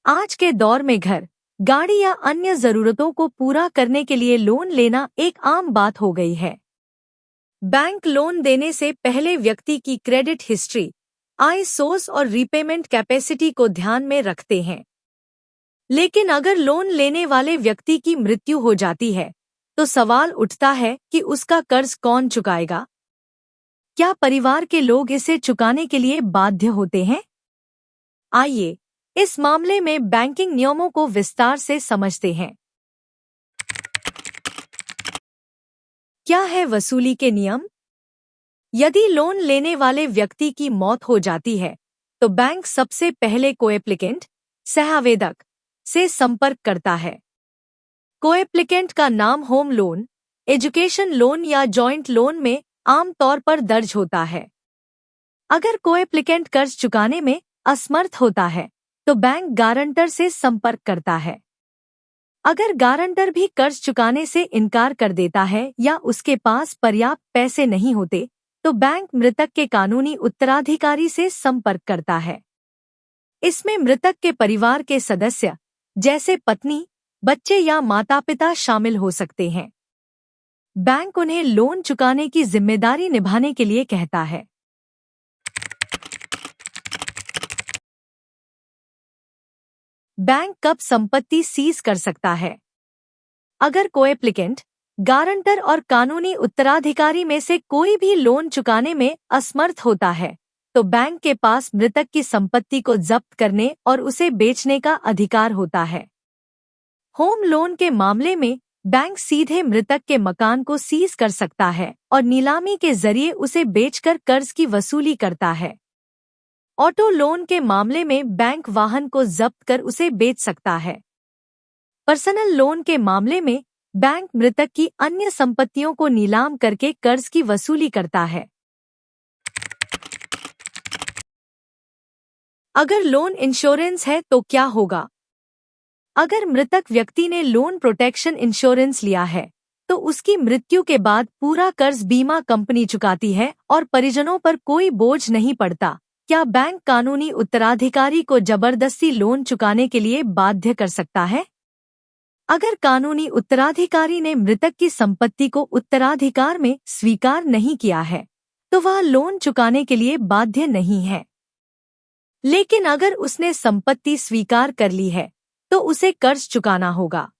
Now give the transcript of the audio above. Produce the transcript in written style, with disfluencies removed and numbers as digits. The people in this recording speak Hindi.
आज के दौर में घर, गाड़ी या अन्य जरूरतों को पूरा करने के लिए लोन लेना एक आम बात हो गई है। बैंक लोन देने से पहले व्यक्ति की क्रेडिट हिस्ट्री, आय सोर्स और रीपेमेंट कैपेसिटी को ध्यान में रखते हैं। लेकिन अगर लोन लेने वाले व्यक्ति की मृत्यु हो जाती है, तो सवाल उठता है कि उसका कर्ज कौन चुकाएगा? क्या परिवार के लोग इसे चुकाने के लिए बाध्य होते हैं? आइए इस मामले में बैंकिंग नियमों को विस्तार से समझते हैं। क्या है वसूली के नियम? यदि लोन लेने वाले व्यक्ति की मौत हो जाती है, तो बैंक सबसे पहले कोएप्लिकेंट, सह-आवेदक से संपर्क करता है। कोएप्लिकेंट का नाम होम लोन, एजुकेशन लोन या जॉइंट लोन में आमतौर पर दर्ज होता है। अगर कोएप्लिकेंट कर्ज चुकाने में असमर्थ होता है, तो बैंक गारंटर से संपर्क करता है। अगर गारंटर भी कर्ज चुकाने से इनकार कर देता है या उसके पास पर्याप्त पैसे नहीं होते, तो बैंक मृतक के कानूनी उत्तराधिकारी से संपर्क करता है। इसमें मृतक के परिवार के सदस्य, जैसे पत्नी, बच्चे या माता-पिता शामिल हो सकते हैं। बैंक उन्हें लोन चुकाने की जिम्मेदारी निभाने के लिए कहता है। बैंक कब संपत्ति सीज कर सकता है? अगर कोएप्लिकेंट, गारंटर और कानूनी उत्तराधिकारी में से कोई भी लोन चुकाने में असमर्थ होता है, तो बैंक के पास मृतक की संपत्ति को जब्त करने और उसे बेचने का अधिकार होता है। होम लोन के मामले में बैंक सीधे मृतक के मकान को सीज कर सकता है और नीलामी के जरिए उसे बेचकर कर्ज की वसूली करता है। ऑटो लोन के मामले में बैंक वाहन को जब्त कर उसे बेच सकता है। पर्सनल लोन के मामले में बैंक मृतक की अन्य संपत्तियों को नीलाम करके कर्ज की वसूली करता है। अगर लोन इंश्योरेंस है तो क्या होगा? अगर मृतक व्यक्ति ने लोन प्रोटेक्शन इंश्योरेंस लिया है, तो उसकी मृत्यु के बाद पूरा कर्ज बीमा कंपनी चुकाती है और परिजनों पर कोई बोझ नहीं पड़ता। क्या बैंक कानूनी उत्तराधिकारी को जबरदस्ती लोन चुकाने के लिए बाध्य कर सकता है? अगर कानूनी उत्तराधिकारी ने मृतक की संपत्ति को उत्तराधिकार में स्वीकार नहीं किया है, तो वह लोन चुकाने के लिए बाध्य नहीं है। लेकिन अगर उसने संपत्ति स्वीकार कर ली है, तो उसे कर्ज चुकाना होगा।